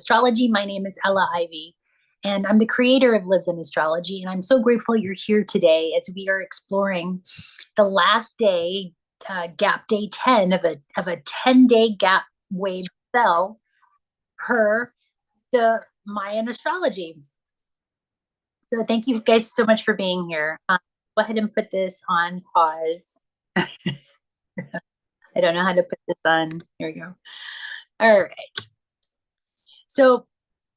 Astrology. My name is Ella Ivy, and I'm the creator of Livzenastrology. And I'm so grateful you're here today as we are exploring the last day, gap day 10 of a 10-day gap wave spell per the Mayan astrology. So thank you guys so much for being here. Go ahead and put this on pause. I don't know how to put this on. Here we go. All right. So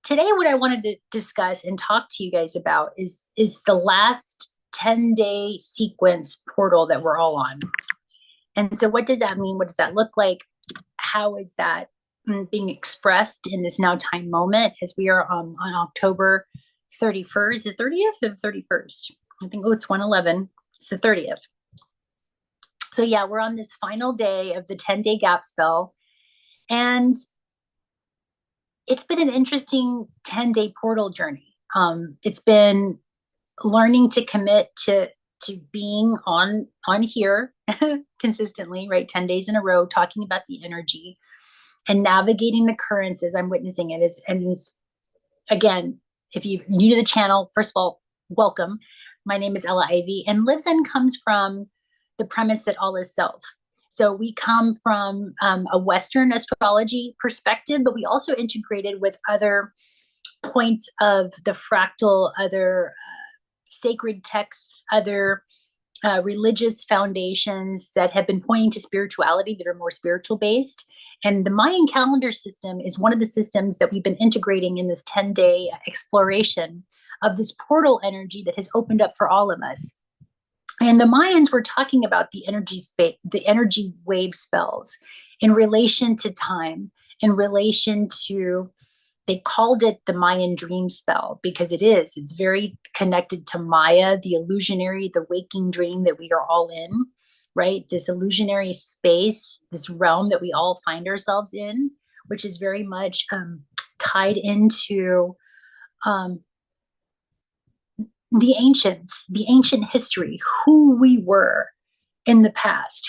today what I wanted to discuss and talk to you guys about is the last 10-day sequence portal that we're all on. And so what does that mean? What does that look like? How is that being expressed in this now time moment as we are on October 31st, the 30th or the 31st? I think, it's 111. It's the 30th. So yeah, we're on this final day of the 10-day gap spell. And it's been an interesting 10-day portal journey. It's been learning to commit to being on here consistently, right? 10 days in a row, talking about the energy and navigating the currents as I'm witnessing it. Again, if you're new to the channel, first of all, welcome. My name is Ella Ivy, and Livzen comes from the premise that all is self. So we come from a Western astrology perspective, but we also integrated with other points of the fractal, other sacred texts, other religious foundations that have been pointing to spirituality that are more spiritual based. And the Mayan calendar system is one of the systems that we've been integrating in this 10-day exploration of this portal energy that has opened up for all of us. And the Mayans were talking about the energy wave spells in relation to time, in relation to, they called it the Mayan dream spell because it's very connected to Maya, the illusionary, the waking dream that we are all in, right? This illusionary space, this realm that we all find ourselves in, which is very much tied into the ancients, the ancient history, who we were in the past,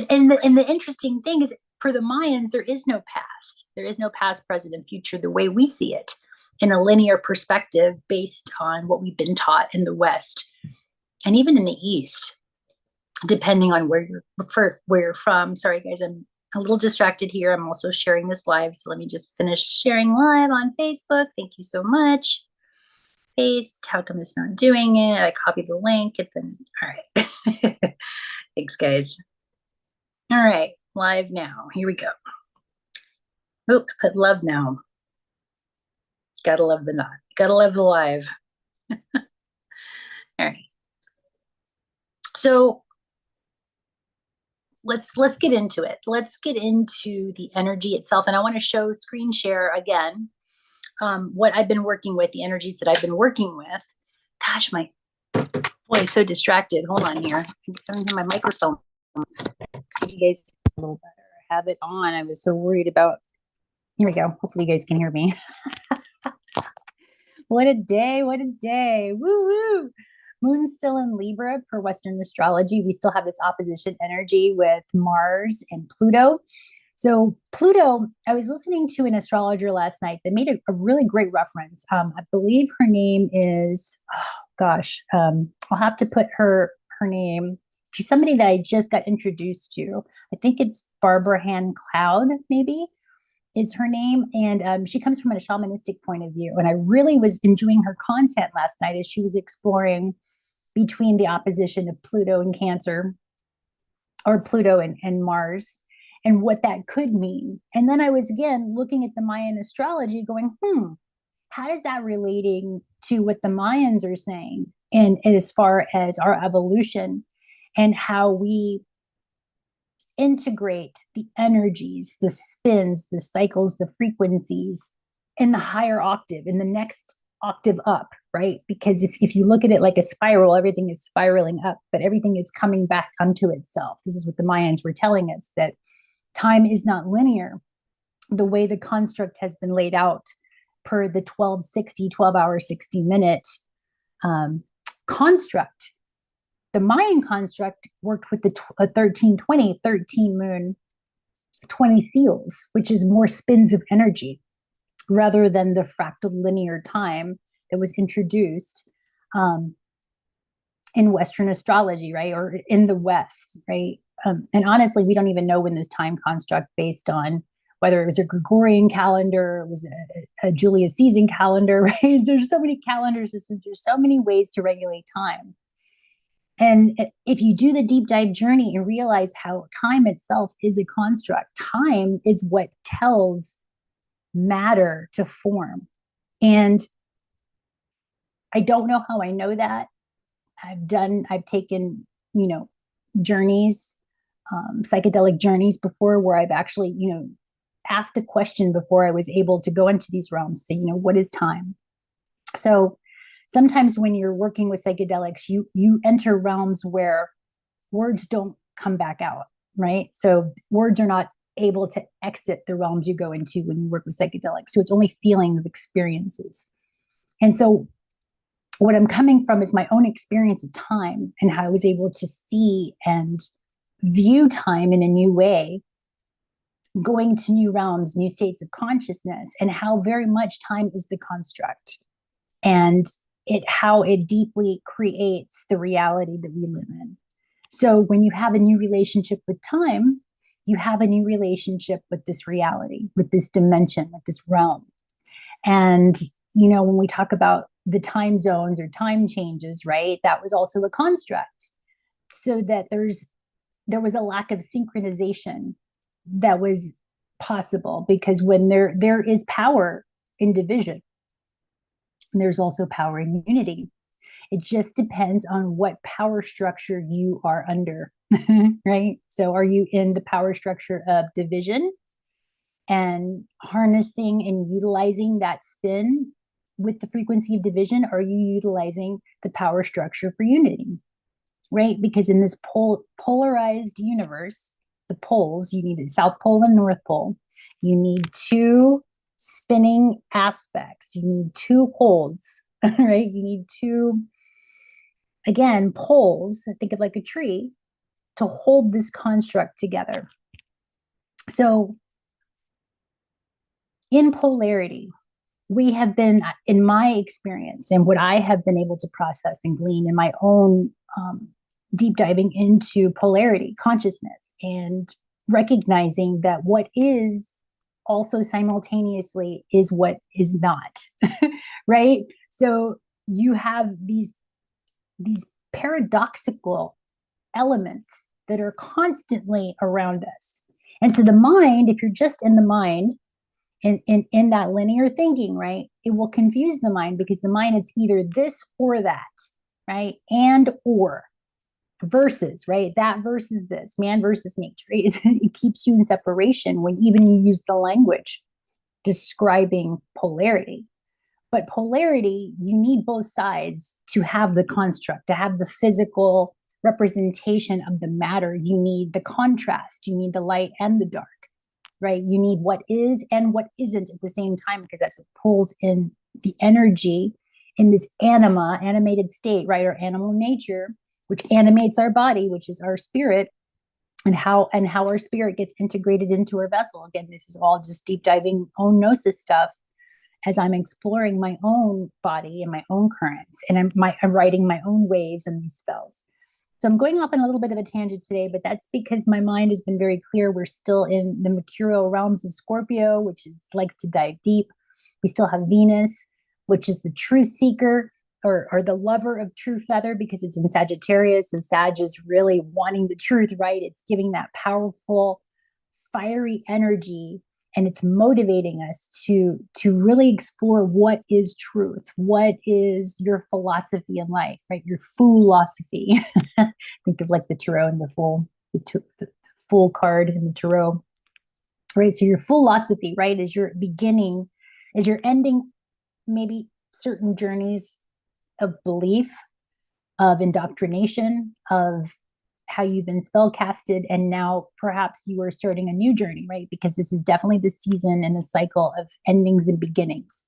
and the interesting thing is for the Mayans, there is no past. There is no past, present, and future the way we see it in a linear perspective based on what we've been taught in the West and even in the East, depending on where you're from. Sorry, guys, I'm a little distracted here. I'm also sharing this live. So let me just finish sharing live on Facebook. Thank you so much. Paste. How come it's not doing it? I copied the link. All right. Thanks, guys. All right. Live now. Here we go. Oh, put love now. Gotta love the not. Gotta love the live. All right. So let's get into it. Let's get into the energy itself. And I want to screen share again what I've been working with, the energies that I've been working with. Gosh, my boy is so distracted. Hold on here. I'm turning to my microphone. See you guys a little better. Have it on. I was so worried about. Here we go. Hopefully you guys can hear me. What a day. What a day. Woo woo. Moon's still in Libra per Western astrology. We still have this opposition energy with Mars and Pluto. So Pluto, I was listening to an astrologer last night that made a really great reference. I believe her name is, I'll have to put her name. She's somebody that I just got introduced to. I think it's Barbara Han Cloud, maybe is her name. And she comes from a shamanistic point of view. And I really was enjoying her content last night as she was exploring between the opposition of Pluto and Cancer, or Pluto and Mars, and what that could mean. And then I was again looking at the Mayan astrology going, how is that relating to what the Mayans are saying? And as far as our evolution and how we integrate the energies, the spins, the cycles, the frequencies in the higher octave, in the next octave up, right? Because if you look at it like a spiral, everything is spiraling up, but everything is coming back onto itself. This is what the Mayans were telling us, that time is not linear. The way the construct has been laid out per the 12-hour, 60-minute construct. The Mayan construct worked with the 1320, 13 moon, 20 seals, which is more spins of energy. rather than the fractal linear time that was introduced in Western astrology, right? Or in the West, right? And honestly, we don't even know when this time construct based on whether it was a Gregorian calendar, it was a Julius Caesar calendar, right? There's so many calendar systems, there's so many ways to regulate time. And if you do the deep dive journey and realize how time itself is a construct, time is what tells matter to form. And I don't know how I know that. I've taken, journeys, psychedelic journeys before where I've actually, asked a question before I was able to go into these realms, say, what is time? So sometimes when you're working with psychedelics, you enter realms where words don't come back out, right? So words are not able to exit the realms you go into when you work with psychedelics. So it's only feelings, experiences. And so what I'm coming from is my own experience of time and how I was able to see and view time in a new way, going to new realms, new states of consciousness, and how very much time is the construct and how it deeply creates the reality that we live in. So when you have a new relationship with time, you have a new relationship with this reality, with this dimension, with this realm. And, when we talk about the time zones or time changes, right, that was also a construct. So that there was a lack of synchronization that was possible, because when there is power in division, there's also power in unity. It just depends on what power structure you are under, right? So are you in the power structure of division and harnessing and utilizing that spin with the frequency of division? Are you utilizing the power structure for unity, right? Because in this polarized universe, the poles, you need a South Pole and North Pole. You need two spinning aspects. You need two poles, right? You need two, again, poles, think of like a tree, to hold this construct together. So in polarity, we have been, in my experience and what I have been able to process and glean in my own deep diving into polarity consciousness and recognizing that what is also simultaneously is what is not, right? So you have these paradoxical elements that are constantly around us. And so the mind, if you're just in the mind, in that linear thinking, right, it will confuse the mind, because the mind is either this or that, right? And or versus, right? That versus this, man versus nature. Right? It keeps you in separation when even you use the language describing polarity. But polarity, you need both sides to have the construct, to have the physical representation of the matter. You need the contrast, you need the light and the dark, right? You need what is and what isn't at the same time, because that's what pulls in the energy in this animated state, right? Or animal nature, which animates our body, which is our spirit, and how our spirit gets integrated into our vessel. Again, this is all just deep diving own gnosis stuff as I'm exploring my own body and my own currents, and I'm writing my own waves and these spells. So I'm going off on a little bit of a tangent today, but that's because my mind has been very clear. We're still in the mercurial realms of Scorpio, which likes to dive deep. We still have Venus, which is the truth seeker, or the lover of true feather, because it's in Sagittarius. So Sag is really wanting the truth, right? It's giving that powerful, fiery energy, and it's motivating us to really explore what is truth, what is your philosophy in life, right? Your philosophy. Think of like the tarot and the full card in the tarot, right? So your philosophy, right, is your beginning, is your ending, maybe certain journeys of belief, of indoctrination, of how you've been spell casted, and now perhaps you are starting a new journey, right? Because this is definitely the season and the cycle of endings and beginnings.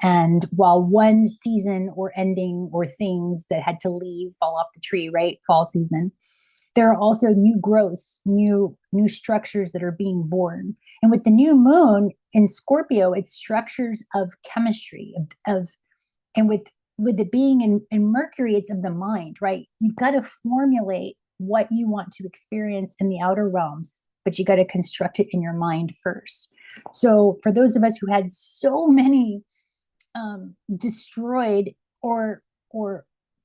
And while one season or ending or things that had to leave, fall off the tree, right? Fall season, there are also new growths, new structures that are being born. And with the new moon in Scorpio, it's structures of chemistry, and with it being in Mercury, it's of the mind, right? You've got to formulate what you want to experience in the outer realms, but you got to construct it in your mind first. So for those of us who had so many destroyed or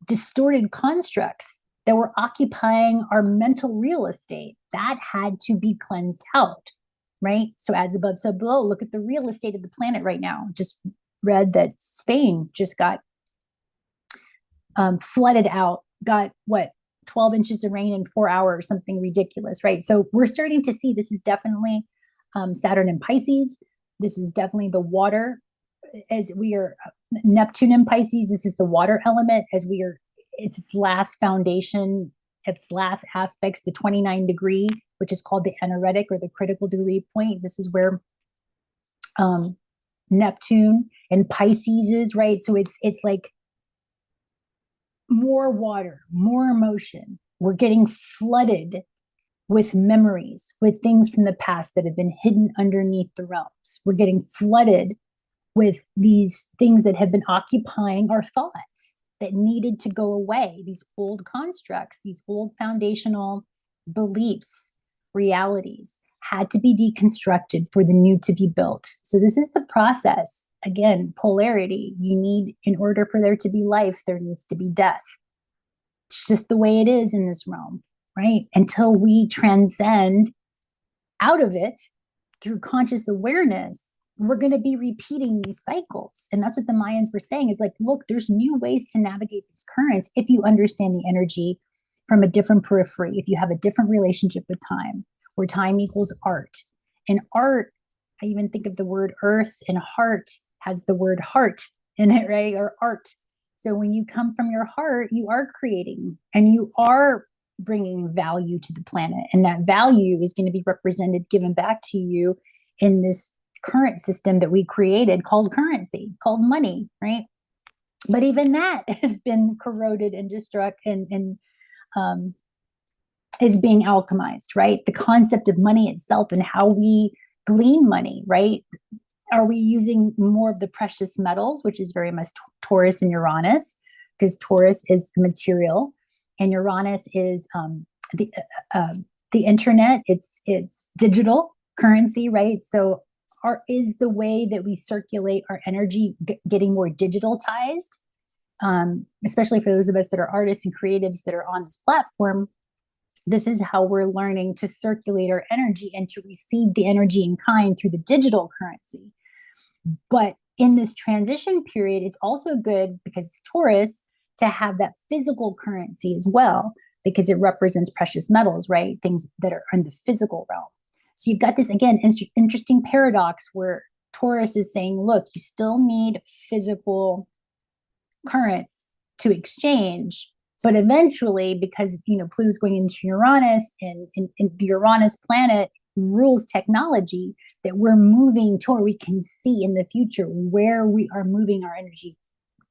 distorted constructs that were occupying our mental real estate, that had to be cleansed out, right? So as above, so below. Look at the real estate of the planet right now. Just read that Spain just got flooded out, got what, 12 inches of rain in 4 hours, something ridiculous, right? So we're starting to see this is definitely Saturn in Pisces. This is definitely the water, as we are Neptune in Pisces. This is the water element, as we are, it's its last foundation, its last aspects, the 29 degree, which is called the anaretic or the critical degree point. This is where Neptune and Pisces is, right? So it's like more water, more emotion. We're getting flooded with memories, with things from the past that have been hidden underneath the realms. We're getting flooded with these things that have been occupying our thoughts that needed to go away, these old constructs, these old foundational beliefs, realities had to be deconstructed for the new to be built. So this is the process. Again, polarity. You need, in order for there to be life, there needs to be death. It's just the way it is in this realm, right? Until we transcend out of it through conscious awareness, we're going to be repeating these cycles. And that's what the Mayans were saying, is like, look, there's new ways to navigate these currents if you understand the energy from a different periphery, if you have a different relationship with time, where time equals art. And art, I even think of the word earth, and heart has the word heart in it, right? Or art. So when you come from your heart, you are creating and you are bringing value to the planet. And that value is going to be represented, given back to you in this current system that we created called currency, called money, right? But even that has been corroded and destructed and is being alchemized, right? The concept of money itself and how we glean money, right? Are we using more of the precious metals, which is very much Taurus and Uranus, because Taurus is material and Uranus is the internet. It's digital currency, right? So is the way that we circulate our energy getting more digitalized, especially for those of us that are artists and creatives that are on this platform. This is how we're learning to circulate our energy and to receive the energy in kind through the digital currency. But in this transition period, it's also good, because it's Taurus, to have that physical currency as well, because it represents precious metals, right? Things that are in the physical realm. So you've got this, again, interesting paradox where Taurus is saying, look, you still need physical currents to exchange. But eventually, because, Pluto's going into Uranus, and the Uranus planet rules technology, that we're moving toward, we can see in the future where we are moving our energy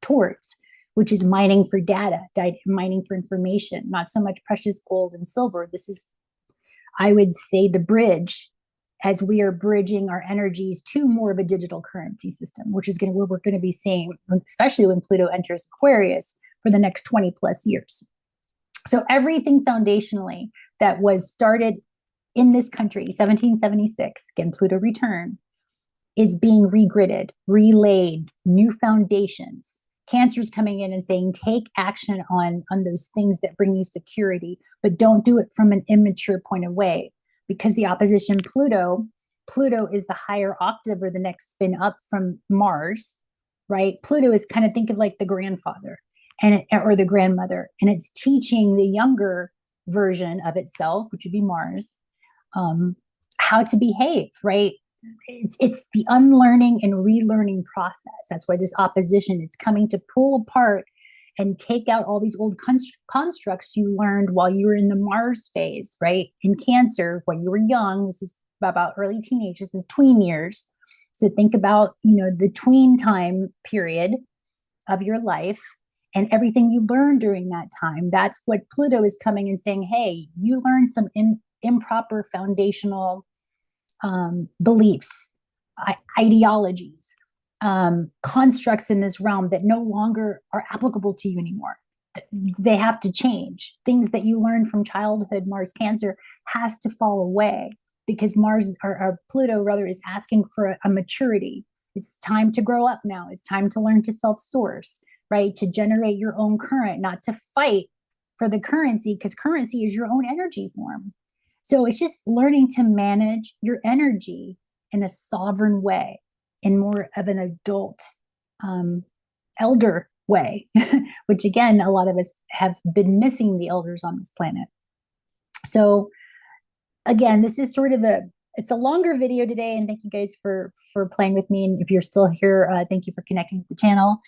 towards, which is mining for data, mining for information, not so much precious gold and silver. This is, I would say, the bridge, as we are bridging our energies to more of a digital currency system, which is what we're going to be seeing, especially when Pluto enters Aquarius, for the next 20 plus years. So everything foundationally that was started in this country, 1776, again, Pluto return, is being regridded, relaid, new foundations. Cancer's coming in and saying, take action on those things that bring you security, but don't do it from an immature point of way, because the opposition Pluto is the higher octave, or the next spin up from Mars, right? Pluto is kind of, think of like the grandfather or the grandmother, and it's teaching the younger version of itself, which would be Mars, how to behave, right? It's the unlearning and relearning process. That's why this opposition, it's coming to pull apart and take out all these old constructs you learned while you were in the Mars phase, right? In Cancer, when you were young, this is about early teenagers, the tween years. So think about, the tween time period of your life and everything you learned during that time. That's what Pluto is coming and saying, hey, you learned some improper foundational beliefs, ideologies, constructs in this realm that no longer are applicable to you anymore. They have to change. Things that you learned from childhood, Mars Cancer, has to fall away because Mars or Pluto rather is asking for a maturity. It's time to grow up now. It's time to learn to self-source, right? To generate your own current, not to fight for the currency, because currency is your own energy form. So it's just learning to manage your energy in a sovereign way, in more of an adult, elder way, which again, a lot of us have been missing the elders on this planet. So again, this is sort of it's a longer video today, and thank you guys for playing with me. And if you're still here, thank you for connecting with the channel.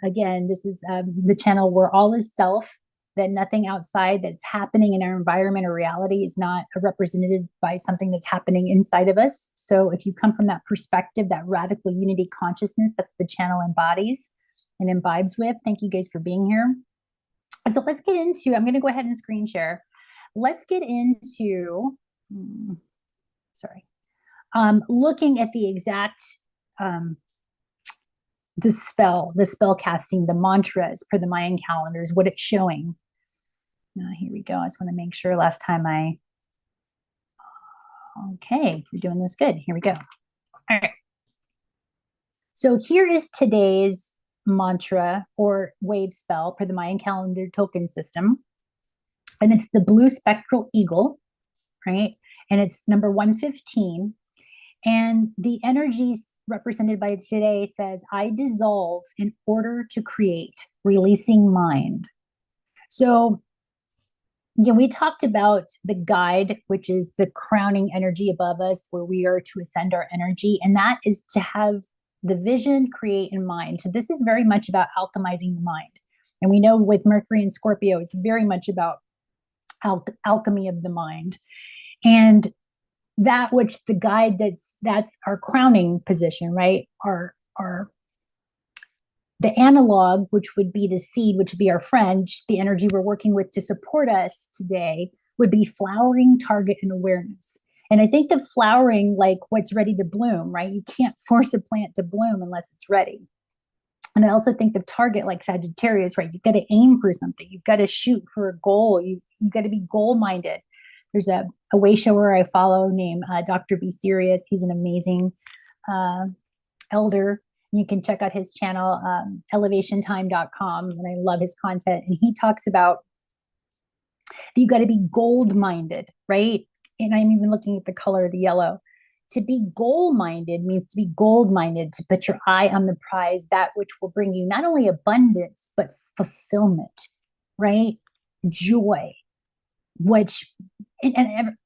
Again, this is the channel where all is self, that nothing outside that's happening in our environment or reality is not represented by something that's happening inside of us. So if you come from that perspective, that radical unity consciousness, that's what the channel embodies and imbibes with. Thank you guys for being here. And so let's get into, I'm going to go ahead and screen share. Let's get into, looking at the exact, the spell casting, the mantras per the Mayan calendars, what it's showing. Here we go. I just want to make sure last time okay, we're doing this good. Here we go. All right. So here is today's mantra or wave spell per the Mayan calendar token system. And it's the blue spectral eagle, right? And it's number 115. And the energies represented by today says, I dissolve in order to create, releasing mind. So we talked about the guide, which is the crowning energy above us, where we are to ascend our energy. And that is to have the vision, create, in mind. So this is very much about alchemizing the mind. And we know with Mercury and Scorpio, it's very much about alchemy of the mind. And that which the guide, that's our crowning position, right? Our the analog, which would be the seed, which would be our friend, the energy we're working with to support us today, would be flowering, target, and awareness. And I think the flowering, like what's ready to bloom, right? You can't force a plant to bloom unless it's ready. And I also think of target like Sagittarius, right? You've got to aim for something. You've got to shoot for a goal. You've got to be goal-minded. There's a way shower I follow named Dr. Be Serious. He's an amazing elder. You can check out his channel, elevationtime.com, and I love his content. And he talks about you got to be gold-minded, right? And I'm even looking at the color of the yellow. To be goal-minded means to be gold-minded, to put your eye on the prize, that which will bring you not only abundance, but fulfillment, right? Joy, which, and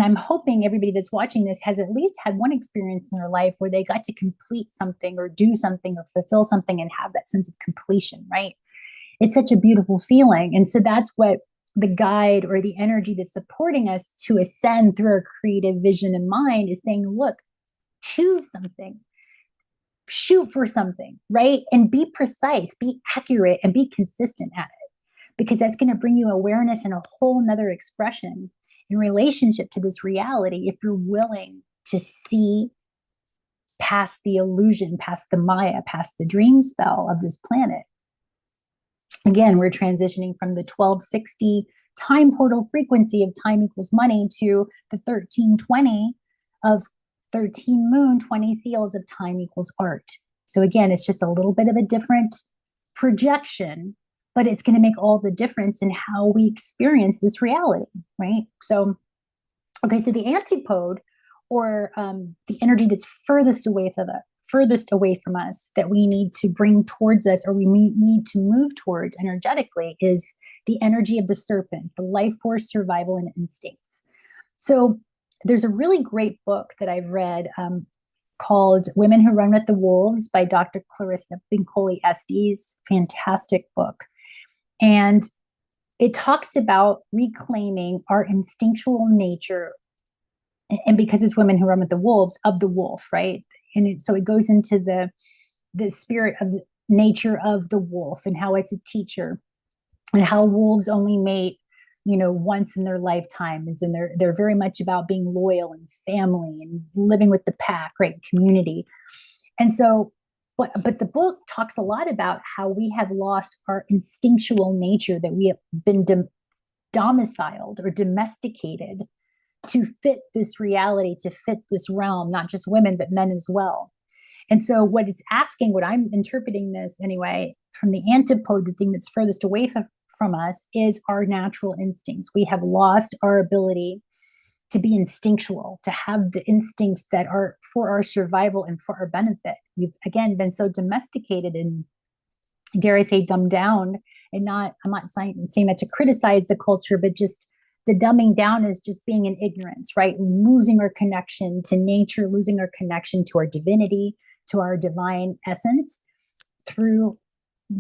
I'm hoping everybody that's watching this has at least had one experience in their life where they got to complete something or do something or fulfill something and have that sense of completion, right? It's such a beautiful feeling. And so that's what the guide or the energy that's supporting us to ascend through our creative vision and mind is saying, look, choose something, shoot for something, right? And be precise, be accurate, and be consistent at it, because that's going to bring you awareness and a whole nother expression in relationship to this reality if you're willing to see past the illusion, past the Maya, past the dream spell of this planet. Again, we're transitioning from the 1260 time portal frequency of time equals money to the 1320 of 13 moon, 20 seals of time equals art. So again, it's just a little bit of a different projection, but it's going to make all the difference in how we experience this reality, right? So, okay, so the antipode, or the energy that's furthest away from us that we need to bring towards us, or we need to move towards energetically, is the energy of the serpent, the life force, survival, and instincts. So there's a really great book that I've read called Women Who Run with the Wolves by Dr. Clarissa Pinkola Estes. Fantastic book. And it talks about reclaiming our instinctual nature, and because it's women who run with the wolves, of the wolf, right? And so it goes into the spirit of the nature of the wolf and how it's a teacher, and how wolves only mate once in their lifetimes, and they're very much about being loyal and family and living with the pack, right? Community. And so, but the book talks a lot about how we have lost our instinctual nature, that we have been domiciled or domesticated to fit this reality, to fit this realm, not just women, but men as well. And so what it's asking, what I'm interpreting this anyway, from the antipode, the thing that's furthest away from us, is our natural instincts. We have lost our ability to be instinctual, to have the instincts that are for our survival and for our benefit. We've, again, been so domesticated and, dare I say, dumbed down. And I'm not saying that to criticize the culture, but just the dumbing down is just being in ignorance, right? Losing our connection to nature, losing our connection to our divinity, to our divine essence through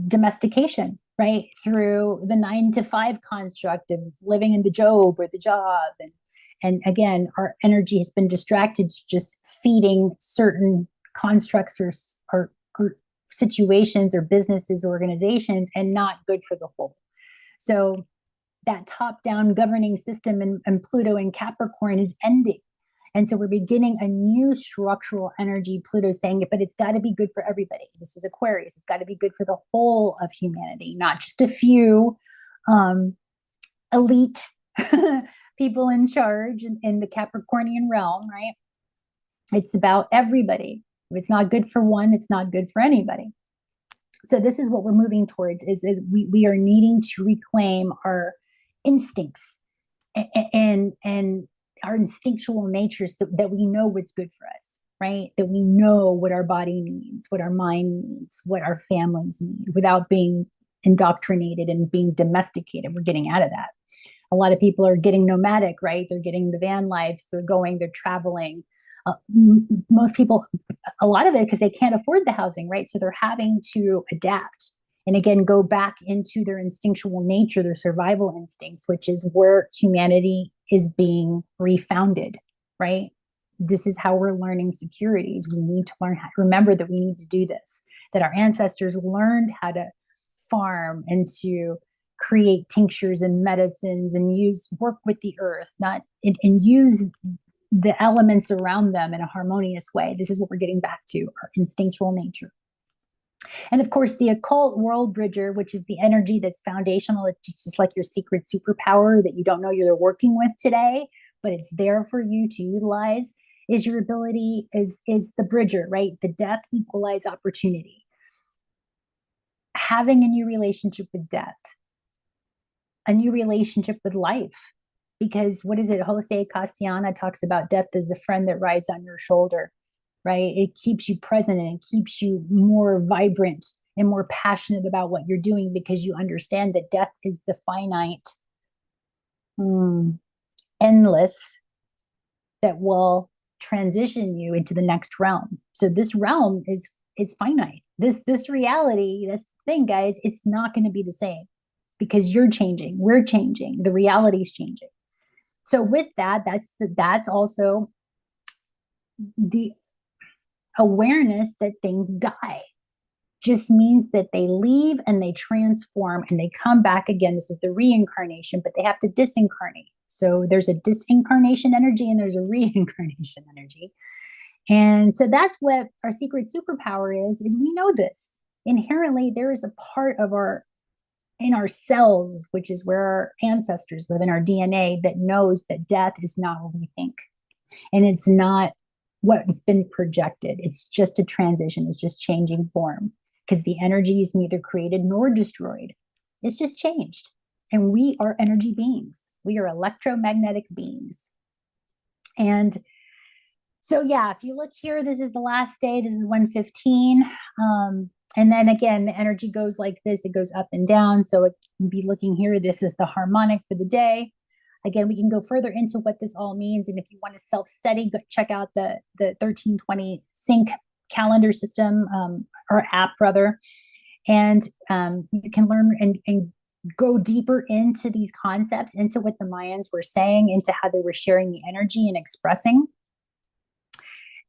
domestication, right? Through the 9 to 5 construct of living in the job or the job. And again, our energy has been distracted to just feeding certain constructs or situations or businesses or organizations, and not good for the whole. So that top-down governing system and Pluto in Capricorn is ending. And so we're beginning a new structural energy. Pluto's saying it, but it's got to be good for everybody. This is Aquarius. It's got to be good for the whole of humanity, not just a few elite people in charge in the Capricornian realm, right? It's about everybody. If it's not good for one, it's not good for anybody. So this is what we're moving towards, is that we are needing to reclaim our instincts and our instinctual natures, that we know what's good for us, right? That we know what our body needs, what our mind needs, what our families need, without being indoctrinated and being domesticated. We're getting out of that. A lot of people are getting nomadic, right? They're getting the van lives, they're traveling. Most people, a lot of it because they can't afford the housing, right? So they're having to adapt and, again, go back into their instinctual nature, their survival instincts, which is where humanity is being refounded, right? This is how we're learning securities. We need to learn how to remember that we need to do this, that our ancestors learned how to farm and to create tinctures and medicines and work with the earth, and use the elements around them in a harmonious way. This is what we're getting back to, our instinctual nature. And of course, the occult world bridger, which is the energy that's foundational. It's just like your secret superpower that you don't know you're working with today, but it's there for you to utilize, is your ability, is the bridger, right? The death equalize opportunity. Having a new relationship with death, a new relationship with life. Because what is it? Jose Castellana talks about death as a friend that rides on your shoulder, right? It keeps you present and it keeps you more vibrant and more passionate about what you're doing, because you understand that death is the finite, endless, that will transition you into the next realm. So this realm is finite. This reality, this thing, guys, it's not going to be the same, because you're changing, we're changing, the reality's changing. So with that, that's also the awareness that things die. Just means that they leave and they transform and they come back again. This is the reincarnation, but they have to disincarnate. So there's a disincarnation energy and there's a reincarnation energy. And so that's what our secret superpower is we know this. Inherently, there is a part of in our cells, which is where our ancestors live, in our DNA, that knows that death is not what we think. And it's not what's been projected. It's just a transition. It's just changing form, because the energy is neither created nor destroyed. It's just changed. And we are energy beings. We are electromagnetic beings. And so, yeah, if you look here, this is the last day. This is 1:15. And then again, the energy goes like this. It goes up and down. So it can be looking here. This is the harmonic for the day. Again, we can go further into what this all means. And if you want to self-study, go check out the 1320 sync calendar system, or app rather. And you can learn and go deeper into these concepts, into what the Mayans were saying, into how they were sharing the energy and expressing.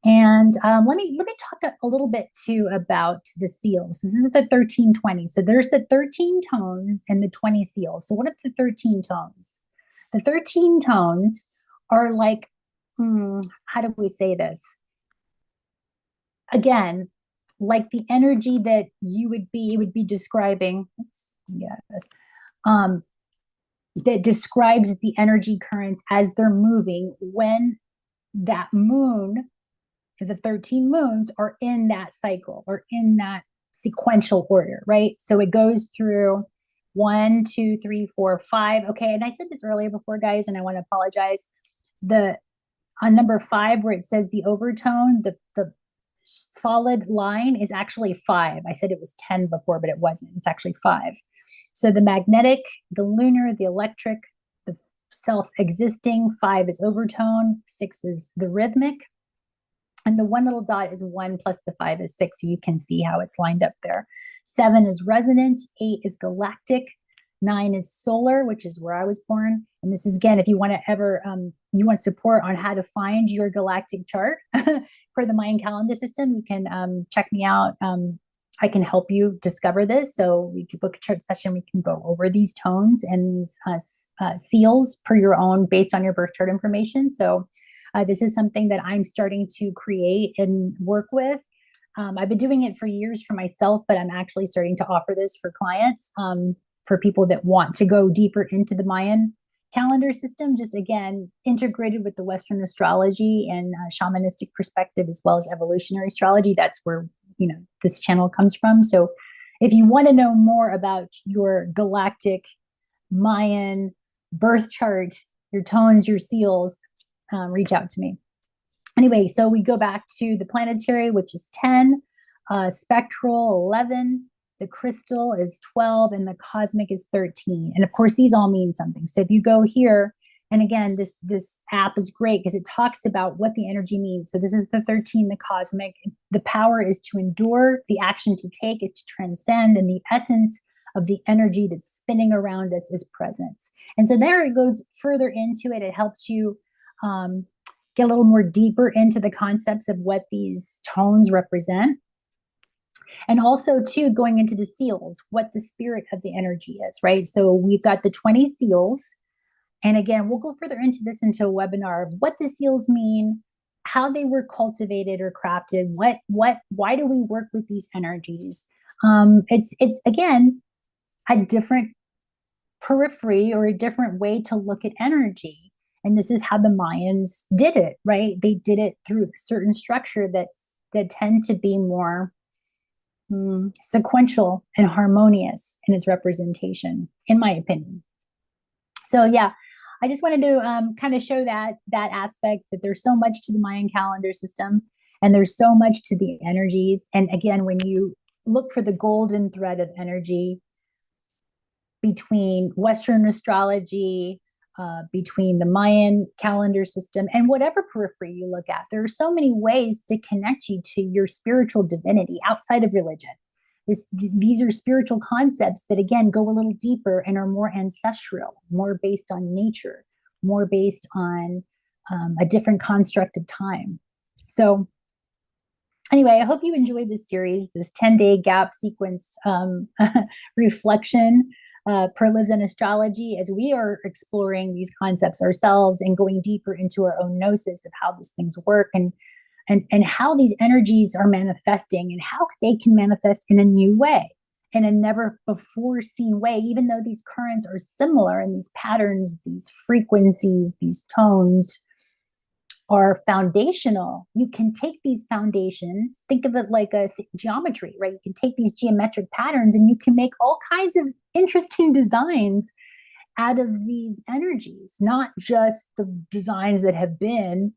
And let me talk a little bit too about the seals. This is the 1320. So there's the 13 tones and the 20 seals. So what are the 13 tones? The 13 tones are like, how do we say this? Again, like the energy that you would be describing, yes, um, that describes the energy currents as they're moving when that moon, the 13 moons are in that cycle or in that sequential order, right? So it goes through 1, 2, 3, 4, 5. Okay. And I said this earlier before, guys, and I want to apologize. The on number 5, where it says the overtone, the solid line is actually 5. I said it was 10 before, but it wasn't. It's actually 5. So the magnetic, the lunar, the electric, the self-existing, 5 is overtone, 6 is the rhythmic, and the one little dot is 1 plus the 5 is 6. So you can see how it's lined up there. 7 is resonant, 8 is galactic, 9 is solar, which is where I was born. And this is, again, if you want to ever, you want support on how to find your galactic chart for the Mayan calendar system, you can check me out. I can help you discover this. So we can book a chart session. We can go over these tones and these seals per your own, based on your birth chart information. So this is something that I'm starting to create and work with. I've been doing it for years for myself, but I'm actually starting to offer this for clients, for people that want to go deeper into the Mayan calendar system, just again, integrated with the Western astrology and shamanistic perspective, as well as evolutionary astrology. That's where, this channel comes from. So if you want to know more about your galactic Mayan birth chart, your tones, your seals, reach out to me. Anyway, so we go back to the planetary, which is 10, spectral 11, the crystal is 12, and the cosmic is 13. And of course, these all mean something. So if you go here, and again, this app is great because it talks about what the energy means. So this is the 13, the cosmic. The power is to endure, the action to take is to transcend, and the essence of the energy that's spinning around us is presence. And so there it goes further into it. It helps you get a little more deeper into the concepts of what these tones represent. And also, too, going into the seals, what the spirit of the energy is, right? So we've got the 20 seals. And again, we'll go further into this into a webinar of what the seals mean, how they were cultivated or crafted, why do we work with these energies? It's again, a different periphery or a different way to look at energy. And this is how the Mayans did it, right? They did it through a certain structure that tend to be more sequential and harmonious in its representation, in my opinion. So yeah, I just wanted to kind of show that aspect, that there's so much to the Mayan calendar system, and there's so much to the energies. And again, when you look for the golden thread of energy between Western astrology, between the Mayan calendar system, and whatever periphery you look at, there are so many ways to connect you to your spiritual divinity outside of religion. These are spiritual concepts that, again, go a little deeper and are more ancestral, more based on nature, more based on a different construct of time. So anyway, I hope you enjoyed this series, this 10-day gap sequence reflection per livzenastrology, as we are exploring these concepts ourselves and going deeper into our own gnosis of how these things work, and how these energies are manifesting, and how they can manifest in a new way, in a never before seen way, even though these currents are similar, and these patterns, these frequencies, these tones are foundational. You can take these foundations, think of it like a geometry, right? You can take these geometric patterns and you can make all kinds of interesting designs out of these energies, not just the designs that have been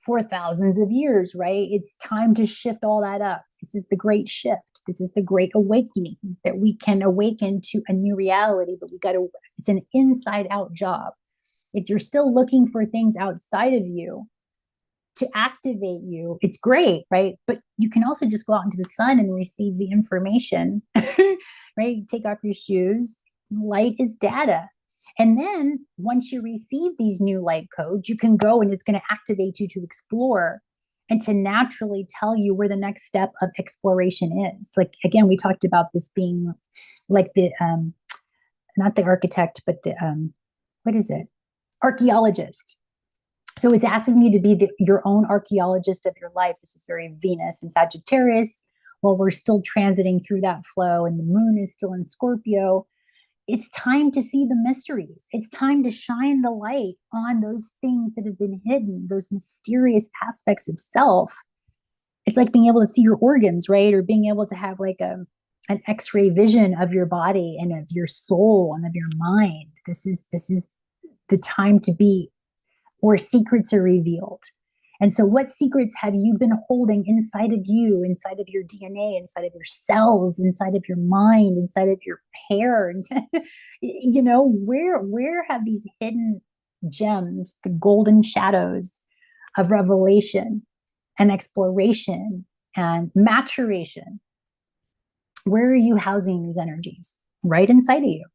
for thousands of years, right? It's time to shift all that up. This is the great shift. This is the great awakening, that we can awaken to a new reality, but it's an inside out job. If you're still looking for things outside of you to activate you, it's great, right? But you can also just go out into the sun and receive the information, right? Take off your shoes. Light is data. And then once you receive these new light codes, you can go and it's going to activate you to explore and to naturally tell you where the next step of exploration is. Like, again, we talked about this being like the, not the architect, but the, what is it? archaeologist. So it's asking you to be your own archaeologist of your life. This is very Venus and Sagittarius. While we're still transiting through that flow and the moon is still in Scorpio, it's time to see the mysteries. It's time to shine the light on those things that have been hidden, those mysterious aspects of self. It's like being able to see your organs, right? Or being able to have like an x-ray vision of your body and of your soul and of your mind. This is the time to be where secrets are revealed. And so what secrets have you been holding inside of you, inside of your DNA, inside of your cells, inside of your mind, inside of your hair? You know, where have these hidden gems, the golden shadows of revelation and exploration and maturation, where are you housing these energies? Right inside of you.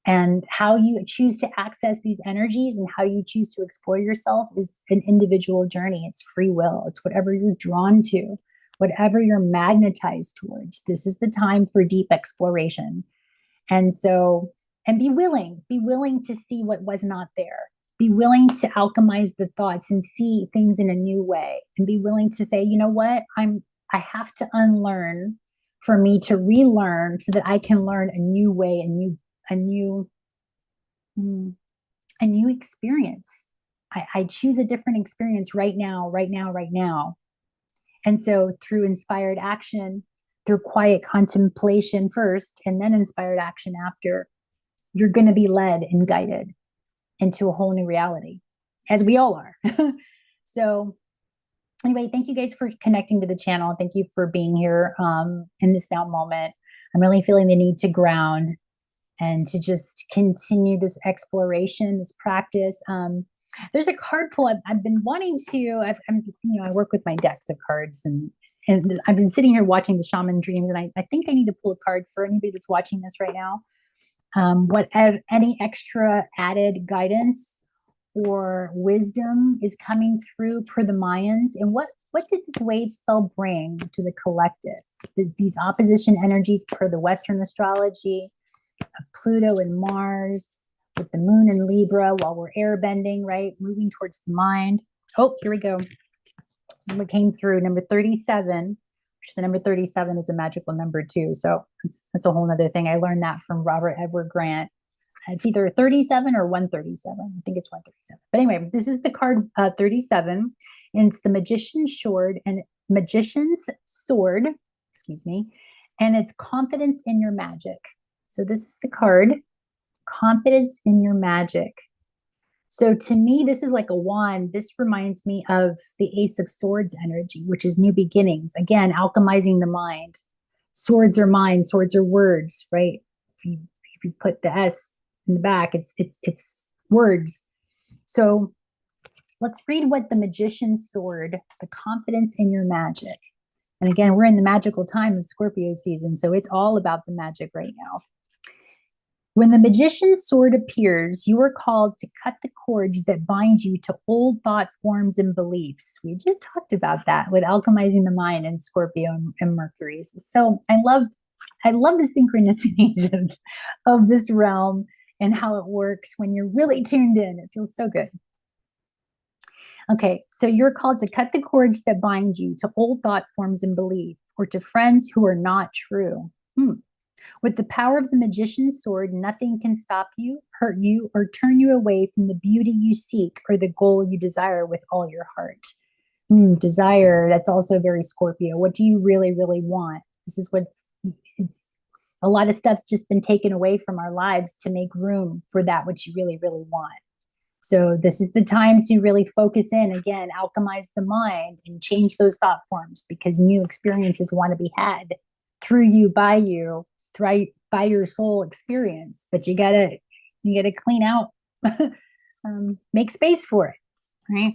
And how you choose to access these energies and how you choose to explore yourself is an individual journey. It's free will. It's whatever you're drawn to, whatever you're magnetized towards. This is the time for deep exploration. And so, and be willing to see what was not there. Be willing to alchemize the thoughts and see things in a new way. And be willing to say, you know what, I have to unlearn for me to relearn so that I can learn a new way, a new experience. I choose a different experience right now, right now, right now. And so through inspired action, through quiet contemplation first, and then inspired action after, you're going to be led and guided into a whole new reality, as we all are. So anyway, thank you guys for connecting to the channel. Thank you for being here in this now moment. I'm really feeling the need to ground and to just continue this exploration, this practice. There's a card pull I've been wanting to. I work with my decks of cards, and I've been sitting here watching the Shaman Dreams, and I think I need to pull a card for anybody that's watching this right now. Any extra added guidance or wisdom is coming through per the Mayans, and what did this wave spell bring to the collective? These opposition energies per the Western astrology of Pluto and Mars, with the moon in Libra, while we're air bending, right? Moving towards the mind. Oh, here we go. This is what came through, number 37, which the number 37 is a magical number too. So that's a whole nother thing. I learned that from Robert Edward Grant. It's either 37 or 137. I think it's 137. But anyway, this is the card 37, and it's the magician's sword, excuse me, and it's confidence in your magic. So this is the card, confidence in your magic. So to me, this is like a wand. This reminds me of the Ace of Swords energy, which is new beginnings. Again, alchemizing the mind. Swords are mind, swords are words, right? If you put the S in the back, it's words. So let's read what the magician's sword, the confidence in your magic. And again, we're in the magical time of Scorpio season, so it's all about the magic right now. When the magician's sword appears, you are called to cut the cords that bind you to old thought forms and beliefs. We just talked about that with alchemizing the mind and Scorpio and Mercury. So I love the synchronicities of this realm and how it works when you're really tuned in. It feels so good. Okay, so you're called to cut the cords that bind you to old thought forms and belief, or to friends who are not true. With the power of the magician's sword, nothing can stop you, hurt you, or turn you away from the beauty you seek or the goal you desire with all your heart. Desire, that's also very Scorpio. What do you really, really want? This is it's a lot of stuff's just been taken away from our lives to make room for that which you really, really want. So this is the time to really focus in, again, alchemize the mind and change those thought forms, because new experiences want to be had through you, by your soul experience. But you gotta clean out, make space for it, right?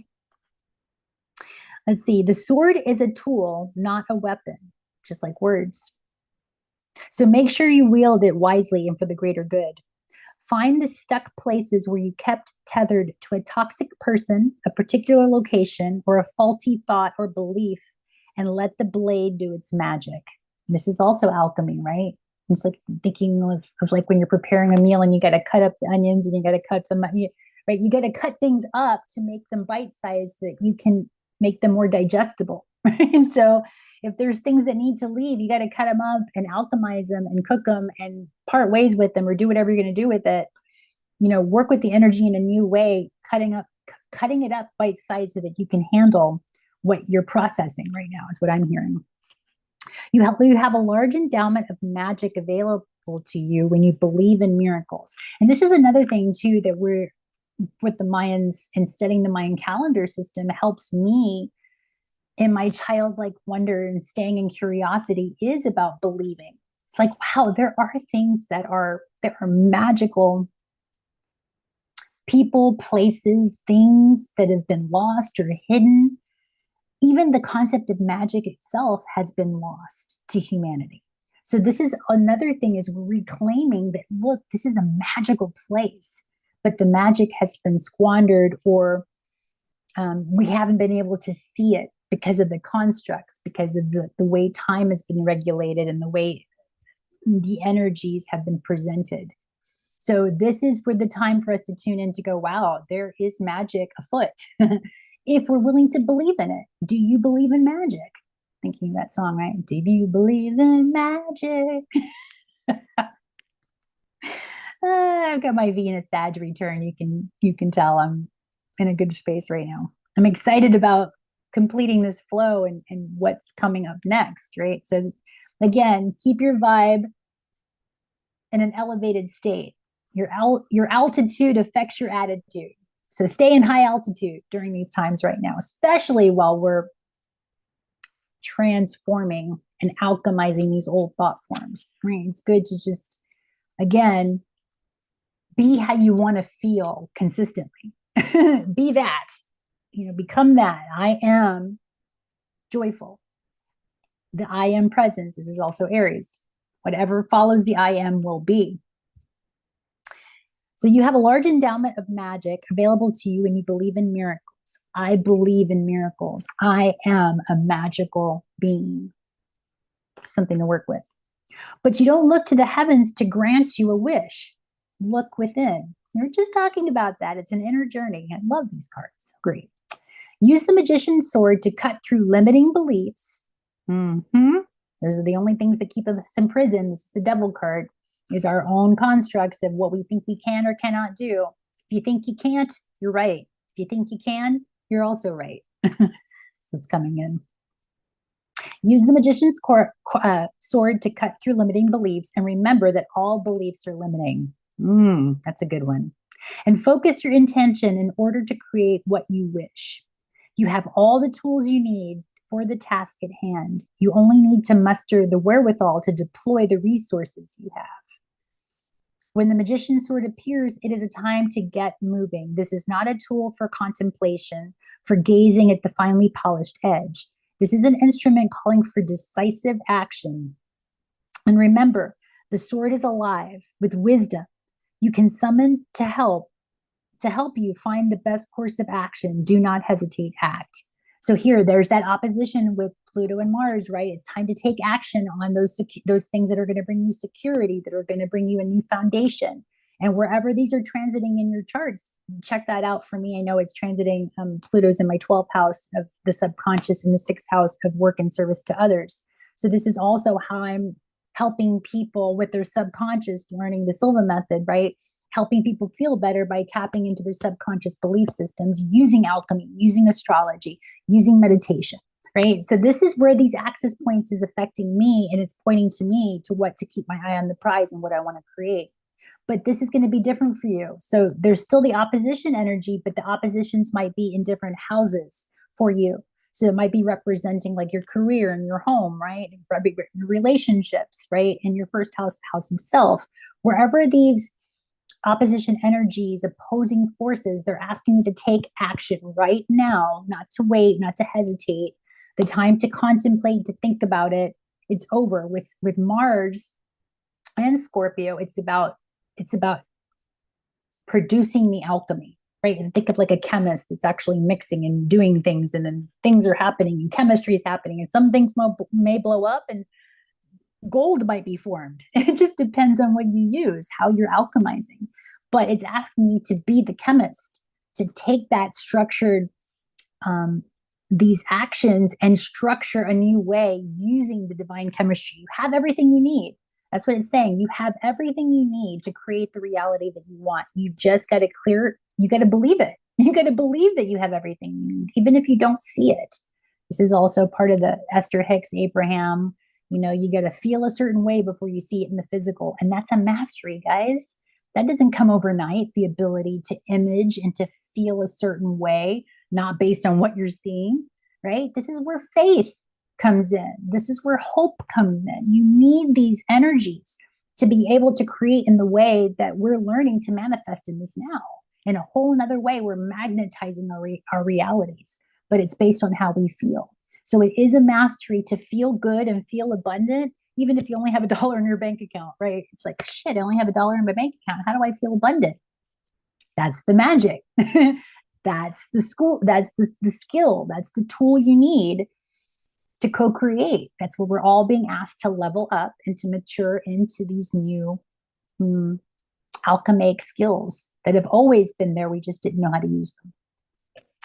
Let's see. The sword is a tool, not a weapon, just like words. So make sure you wield it wisely and for the greater good. Find the stuck places where you kept tethered to a toxic person, a particular location, or a faulty thought or belief, and let the blade do its magic. This is also alchemy, right? It's like thinking of like when you're preparing a meal and you got to cut up the onions and you got to cut them. right? You got to cut things up to make them bite-sized so that you can make them more digestible. Right? And so if there's things that need to leave, you got to cut them up and alchemize them and cook them and part ways with them or do whatever you're going to do with it. Work with the energy in a new way, cutting it up bite-sized so that you can handle what you're processing right now is what I'm hearing. You have a large endowment of magic available to you when you believe in miracles. And this is another thing too that we're with the Mayans and studying the Mayan calendar system helps me in my childlike wonder and staying in curiosity is about believing. It's like, wow, there are things that are magical, people, places, things that have been lost or hidden. Even the concept of magic itself has been lost to humanity. So this is another thing, is reclaiming that, look, this is a magical place, but the magic has been squandered, or we haven't been able to see it because of the constructs, because of the way time has been regulated and the way the energies have been presented. So this is for the time for us to tune in to go, wow, there is magic afoot. If we're willing to believe in it. Do you believe in magic? Thinking of that song, right? Do you believe in magic? I've got my Venus Sag return. You can tell I'm in a good space right now. I'm excited about completing this flow and what's coming up next, right? So again, keep your vibe in an elevated state. Your altitude affects your attitude. So stay in high altitude during these times right now, especially while we're transforming and alchemizing these old thought forms, right? It's good to just, again, be how you want to feel consistently. Be that, become that. I am joyful. The I am presence. This is also Aries. Whatever follows the I am will be. So you have a large endowment of magic available to you when you believe in miracles. I believe in miracles. I am a magical being. Something to work with. But you don't look to the heavens to grant you a wish. Look within. We're just talking about that. It's an inner journey. I love these cards. Great. Use the magician's sword to cut through limiting beliefs. Those are the only things that keep us in prison. This is the devil card. Is our own constructs of what we think we can or cannot do. If you think you can't, you're right. If you think you can, you're also right. So it's coming in. Use the magician's sword to cut through limiting beliefs, and remember that all beliefs are limiting. That's a good one. And focus your intention in order to create what you wish. You have all the tools you need for the task at hand. You only need to muster the wherewithal to deploy the resources you have. When the magician's sword appears, it is a time to get moving. This is not a tool for contemplation, for gazing at the finely polished edge. This is an instrument calling for decisive action. And remember, the sword is alive with wisdom. You can summon to help you find the best course of action. Do not hesitate, act. So here, there's that opposition with Pluto and Mars, right? It's time to take action on those things that are going to bring you security, that are going to bring you a new foundation. And wherever these are transiting in your charts, check that out for me. I know it's transiting, Pluto's in my 12th house of the subconscious and the 6th house of work and service to others. So this is also how I'm helping people with their subconscious, learning the Silva method, right? Helping people feel better by tapping into their subconscious belief systems, using alchemy, using astrology, using meditation, right? So this is where these access points is affecting me, and it's pointing to me to what to keep my eye on the prize and what I want to create. But this is going to be different for you. So there's still the opposition energy, but the oppositions might be in different houses for you. So it might be representing like your career and your home, right? Your relationships, right? And your first house of self. Wherever these opposition energies, opposing forces, they're asking you to take action right now, not to wait, not to hesitate. The time to contemplate, to think about it, it's over. With Mars and Scorpio, it's about producing the alchemy, right? And think of like a chemist that's actually mixing and doing things, and then things are happening and chemistry is happening, and some things may blow up and gold might be formed. It just depends on what you use, how you're alchemizing. but it's asking you to be the chemist, to take that structured, these actions and structure a new way using the divine chemistry. You have everything you need. That's what it's saying. You have everything you need to create the reality that you want. You just got to you got to believe it. You got to believe that you have everything you need, even if you don't see it. This is also part of the Esther Hicks, Abraham. You got to feel a certain way before you see it in the physical. And that's a mastery, guys. That doesn't come overnight, the ability to image and to feel a certain way, not based on what you're seeing, right? This is where faith comes in. This is where hope comes in. You need these energies to be able to create in the way that we're learning to manifest in this now. In a whole nother way, we're magnetizing our realities, but it's based on how we feel. So it is a mastery to feel good and feel abundant, even if you only have $1 in your bank account, right? It's like, shit, I only have $1 in my bank account. How do I feel abundant? That's the magic. That's the school. That's the skill. That's the tool you need to co-create. That's where we're all being asked to level up and to mature into these new alchemic skills that have always been there. We just didn't know how to use them.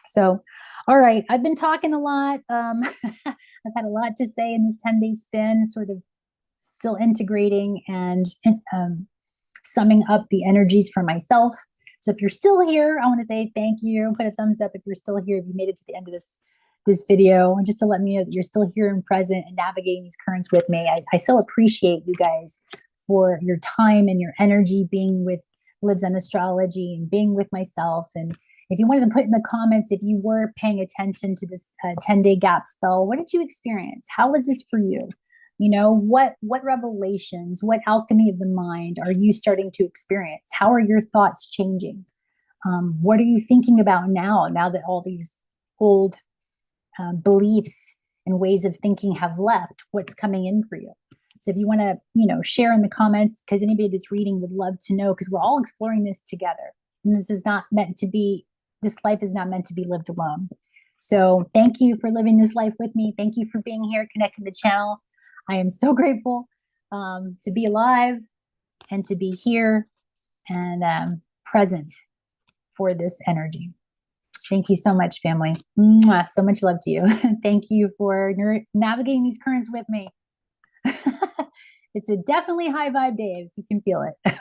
So, all right, I've been talking a lot. I've had a lot to say in this 10-day spin, sort of still integrating and summing up the energies for myself. So if you're still here, I want to say thank you. Put a thumbs up if you're still here, if you made it to the end of this video, and just to let me know that you're still here and present and navigating these currents with me. I so appreciate you guys for your time and your energy being with Livzenastrology and being with myself. And if you wanted to put in the comments, if you were paying attention to this 10-day gap spell, what did you experience? How was this for you? What revelations, what alchemy of the mind are you starting to experience? How are your thoughts changing? What are you thinking about now that all these old beliefs and ways of thinking have left? What's coming in for you? So if you want to, share in the comments, because anybody that's reading would love to know, because we're all exploring this together. And this life is not meant to be lived alone. So thank you for living this life with me. Thank you for being here, connecting the channel. I am so grateful to be alive and to be here and present for this energy. Thank you so much, family. Mwah, so much love to you. Thank you for navigating these currents with me. It's a definitely high vibe day if you can feel it.